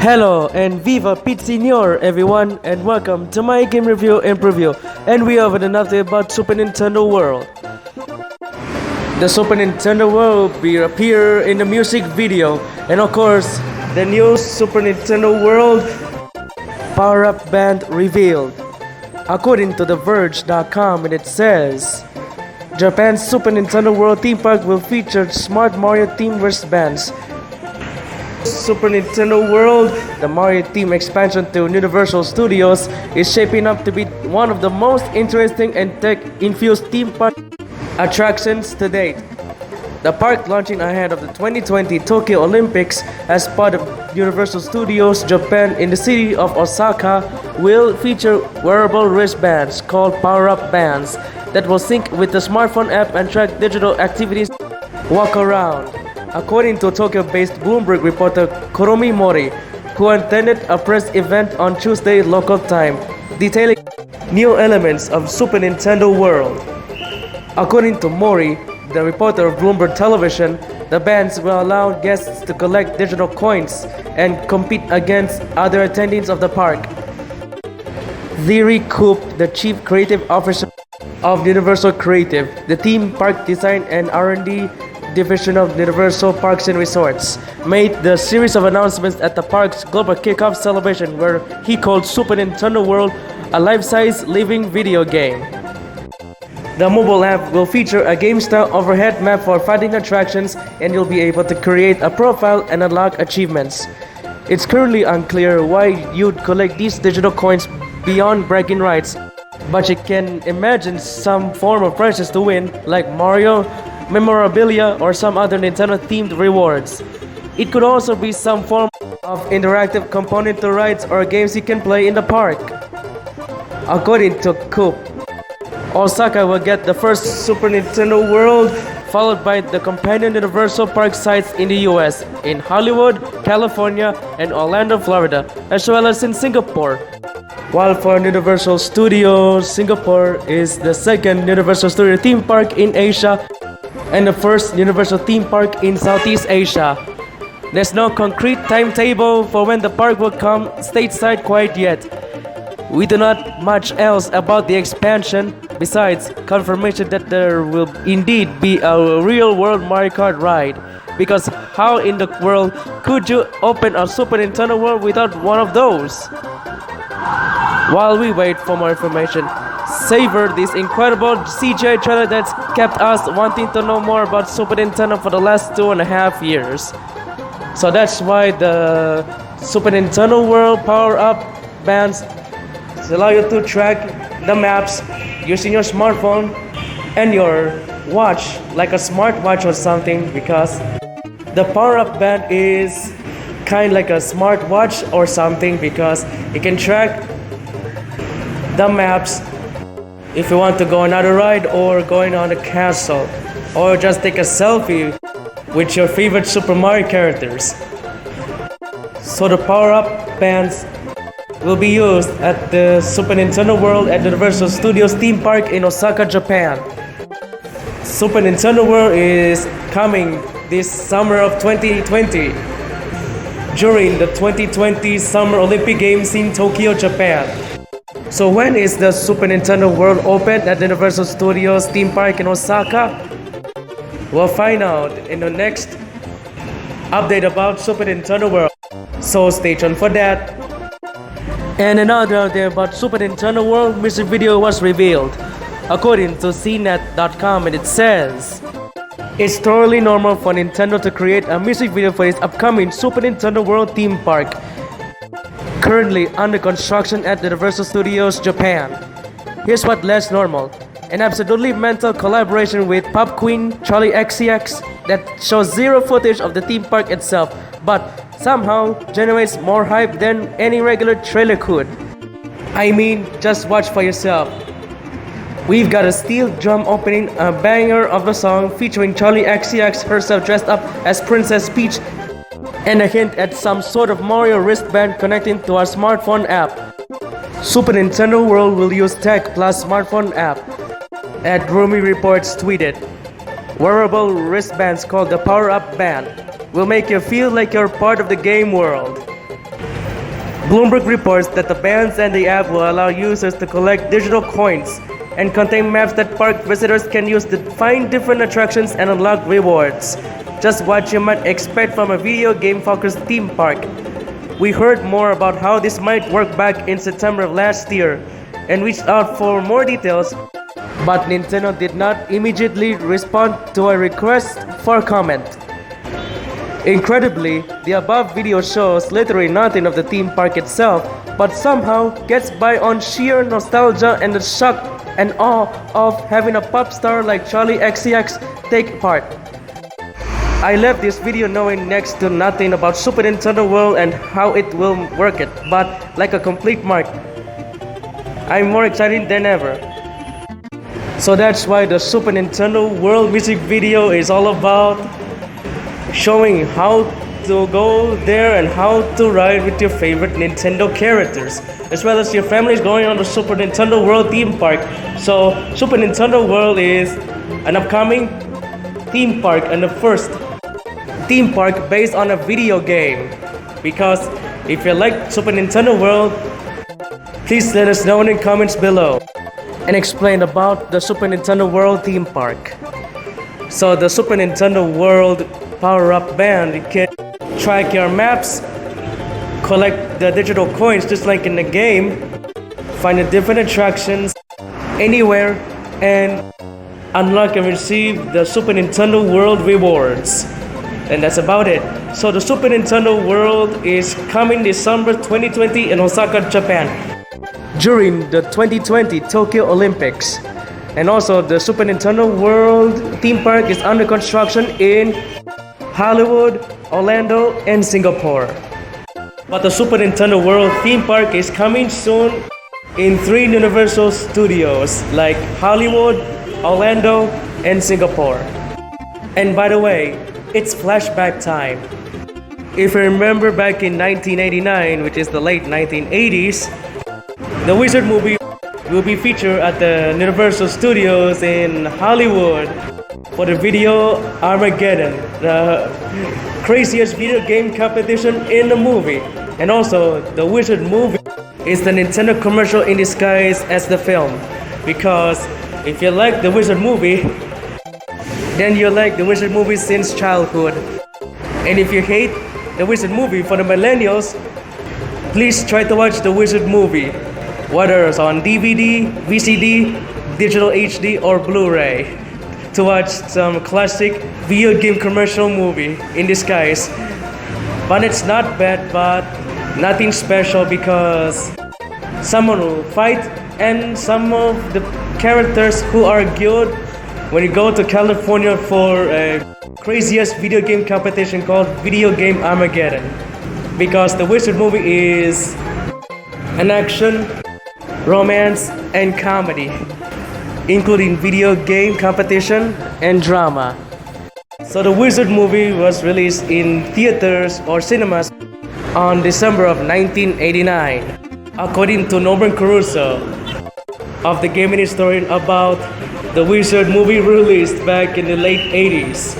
Hello and Viva Pit Senyor everyone, and welcome to my game review and preview, and we have another about Super Nintendo World. The Super Nintendo World will appear in the music video, and of course the new Super Nintendo World power-up band revealed. According to TheVerge.com, it says Japan's Super Nintendo World theme park will feature smart Mario themed wristbands. Super Nintendo World, the Mario theme expansion to Universal Studios, is shaping up to be one of the most interesting and tech-infused theme park attractions to date. The park, launching ahead of the 2020 Tokyo Olympics as part of Universal Studios Japan in the city of Osaka, will feature wearable wristbands called power-up bands that will sync with the smartphone app and track digital activities. Walk around. According to Tokyo-based Bloomberg reporter Kuromi Mori, who attended a press event on Tuesday local time, detailing new elements of Super Nintendo World. According to Mori, the reporter of Bloomberg Television, the bands will allow guests to collect digital coins and compete against other attendees of the park. Thierry Coupe, the chief creative officer of Universal Creative, the theme park design and R&D division of Universal Parks and Resorts, made the series of announcements at the park's global kickoff celebration, where he called Super Nintendo World a life-size living video game. The mobile app will feature a game-style overhead map for finding attractions, and you'll be able to create a profile and unlock achievements. It's currently unclear why you'd collect these digital coins beyond bragging rights, but you can imagine some form of prizes to win, like Mario, memorabilia, or some other Nintendo-themed rewards. It could also be some form of interactive component to rides or games you can play in the park. According to Coop, Osaka will get the first Super Nintendo World, followed by the companion Universal Park sites in the US, in Hollywood, California, and Orlando, Florida, as well as in Singapore. While for Universal Studios, Singapore is the second Universal Studio theme park in Asia and the first Universal theme park in Southeast Asia. There's no concrete timetable for when the park will come stateside quite yet. We do not much else about the expansion besides confirmation that there will indeed be a real-world Mario Kart ride. Because how in the world could you open a Super Nintendo World without one of those? While we wait for more information, savor this incredible CGI trailer that's kept us wanting to know more about Super Nintendo for the last 2.5 years. So that's why the Super Nintendo World power-up bands allow you to track the maps using your smartphone and your watch, like a smartwatch or something, because the power-up band is kind of like a smartwatch or something, because it can track the maps if you want to go on another ride or going on a castle, or just take a selfie with your favorite Super Mario characters. So the power-up bands will be used at the Super Nintendo World at Universal Studios theme park in Osaka, Japan. Super Nintendo World is coming this summer of 2020 during the 2020 Summer Olympic Games in Tokyo, Japan. So when is the Super Nintendo World open at the Universal Studios theme park in Osaka? We'll find out in the next update about Super Nintendo World. So stay tuned for that. And another update about Super Nintendo World music video was revealed. According to CNET.com, it says it's totally normal for Nintendo to create a music video for its upcoming Super Nintendo World theme park, currently under construction at Universal Studios Japan. Here's what less normal: an absolutely mental collaboration with pop queen Charlie XCX that shows zero footage of the theme park itself, but somehow generates more hype than any regular trailer could. I mean, just watch for yourself. We've got a steel drum opening, a banger of a song featuring Charlie XCX herself dressed up as Princess Peach, and a hint at some sort of Mario wristband connecting to our smartphone app. Super Nintendo World will use tech plus smartphone app. At Rumi Reports tweeted, wearable wristbands called the Power Up Band will make you feel like you're part of the game world. Bloomberg reports that the bands and the app will allow users to collect digital coins and contain maps that park visitors can use to find different attractions and unlock rewards. Just what you might expect from a video game-focused theme park. We heard more about how this might work back in September of last year and reached out for more details, but Nintendo did not immediately respond to a request for comment. Incredibly, the above video shows literally nothing of the theme park itself, but somehow gets by on sheer nostalgia and the shock and awe of having a pop star like Charlie XCX take part. I left this video knowing next to nothing about Super Nintendo World and how it will work it, but like a complete mark, I'm more excited than ever. So that's why the Super Nintendo World music video is all about showing how to go there and how to ride with your favorite Nintendo characters, as well as your families going on the Super Nintendo World theme park. So Super Nintendo World is an upcoming theme park and the first theme park based on a video game. Because if you like Super Nintendo World, please let us know in the comments below and explain about the Super Nintendo World theme park. So the Super Nintendo World power-up band, you can track your maps, collect the digital coins just like in the game, find the different attractions anywhere, and unlock and receive the Super Nintendo World rewards. And that's about it. So the Super Nintendo World is coming December 2020 in Osaka, Japan, during the 2020 Tokyo Olympics. And also the Super Nintendo World theme park is under construction in Hollywood, Orlando, and Singapore. But the Super Nintendo World theme park is coming soon in 3 Universal Studios like Hollywood, Orlando, and Singapore. And by the way, it's flashback time. If you remember back in 1989, which is the late 1980s, the Wizard movie will be featured at the Universal Studios in Hollywood for the video Armageddon, the craziest video game competition in the movie. And also, the Wizard movie is the Nintendo commercial in disguise as the film. Because if you like the Wizard movie, then you like the Wizard movie since childhood. And if you hate the Wizard movie for the millennials, please try to watch the Wizard movie, whether it's on DVD, VCD, digital HD, or Blu-ray, to watch some classic video game commercial movie in disguise. But it's not bad, but nothing special because someone will fight and some of the characters who are good when you go to California for a craziest video game competition called Video Game Armageddon. Because the Wizard movie is an action, romance, and comedy, including video game competition and drama. So the Wizard movie was released in theaters or cinemas on December of 1989, according to Norman Caruso of the gaming historian about the Wizard movie released back in the late 80s,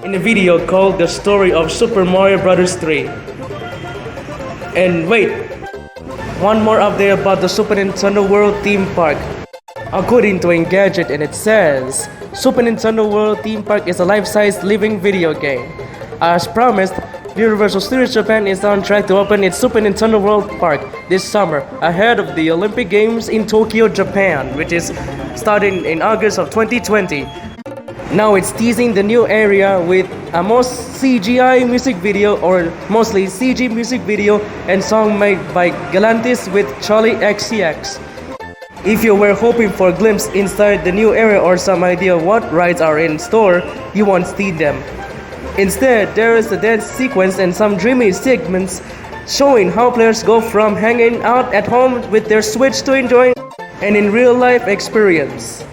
in a video called The Story of Super Mario Bros. 3. And wait, one more update about the Super Nintendo World theme park. According to Engadget, and it says, Super Nintendo World theme park is a life-size living video game. As promised, Universal Studios Japan is on track to open its Super Nintendo World Park this summer, ahead of the Olympic Games in Tokyo, Japan, which is starting in August of 2020. Now it's teasing the new area with a most CGI music video, or mostly CG music video and song made by Galantis with Charlie XCX. If you were hoping for a glimpse inside the new area or some idea what rides are in store, you won't see them. Instead, there is a dance sequence and some dreamy segments showing how players go from hanging out at home with their Switch to enjoying an in real life experience.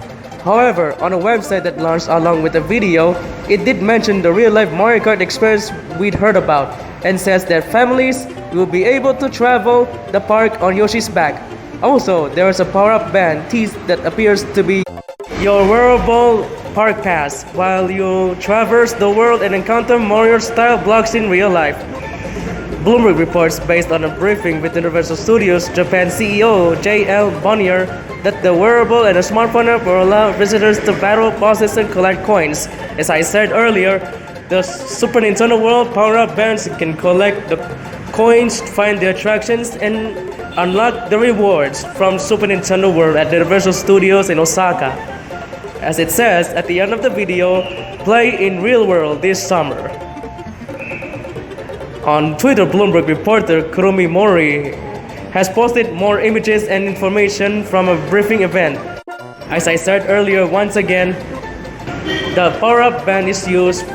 However, on a website that launched along with the video, it did mention the real life Mario Kart experience we'd heard about and says that families will be able to travel the park on Yoshi's back. Also, there is a power-up band tease that appears to be your wearable park pass while you traverse the world and encounter Mario-style blocks in real life. Bloomberg reports, based on a briefing with Universal Studios Japan CEO J.L. Bonnier, that the wearable and a smartphone app will allow visitors to battle bosses and collect coins. As I said earlier, the Super Nintendo World power-up bands can collect the coins, find the attractions, and unlock the rewards from Super Nintendo World at Universal Studios in Osaka. As it says at the end of the video, play in real world this summer. On Twitter, Bloomberg reporter Kurumi Mori has posted more images and information from a briefing event. As I said earlier, once again, the power-up band is used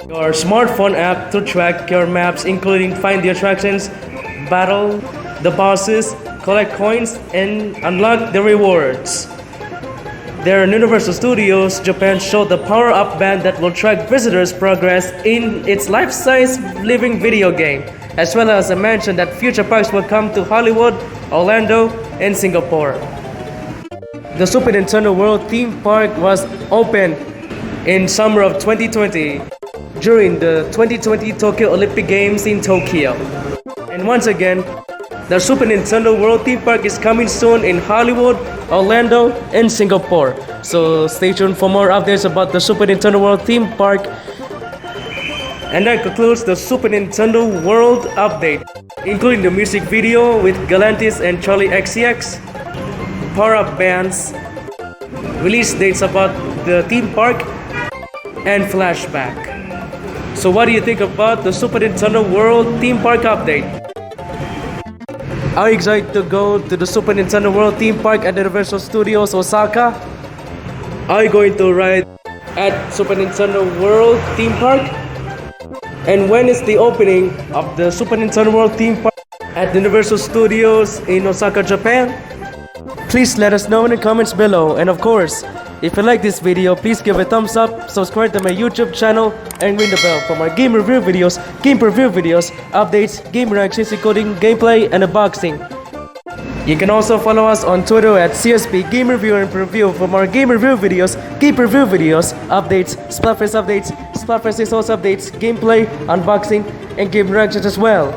your smartphone app to track your maps, including find the attractions, battle the bosses, collect coins, and unlock the rewards. There in Universal Studios Japan showed the power-up band that will track visitors' progress in its life-size living video game, as well as a mention that future parks will come to Hollywood, Orlando, and Singapore. The Super Nintendo World theme park was opened in summer of 2020 during the 2020 Tokyo Olympic Games in Tokyo. And once again, the Super Nintendo World theme park is coming soon in Hollywood, Orlando, and Singapore. So stay tuned for more updates about the Super Nintendo World theme park. And that concludes the Super Nintendo World update, including the music video with Galantis and Charlie XCX, power-up bands, release dates about the theme park, and flashback. So what do you think about the Super Nintendo World theme park update? Are you excited to go to the Super Nintendo World theme park at Universal Studios Osaka? Are you going to ride at Super Nintendo World theme park? And when is the opening of the Super Nintendo World theme park at Universal Studios in Osaka, Japan? Please let us know in the comments below. And of course, if you like this video, please give a thumbs up, subscribe to my YouTube channel, and ring the bell for more game review videos, game preview videos, updates, game reactions, including gameplay and unboxing. You can also follow us on Twitter at CSP Game Review and Preview for more game review videos, game preview videos, updates, Splatfest updates, Splatfest Resource updates, gameplay, unboxing, and game reactions as well.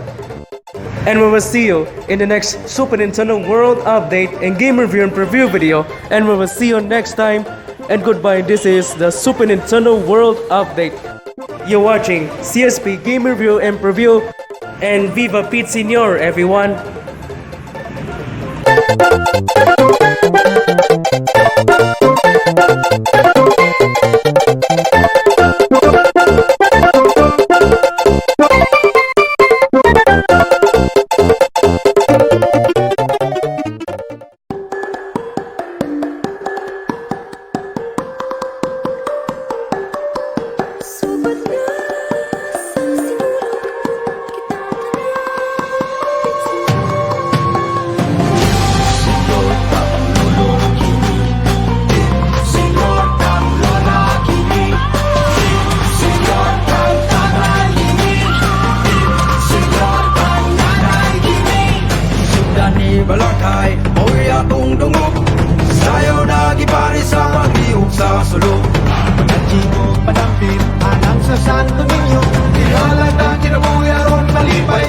And we will see you in the next Super Nintendo World update and game review and preview video. And we will see you next time. And goodbye. This is the Super Nintendo World update. You're watching CSP Game Review and Preview and Viva Pit Senyor, everyone. Balakay, oy akong dungog sayo nagipari sa pagdiog sa sulog. Pagkachiko padampit, anang sa Santo Niño, nilalag na kinabuhi aron malipay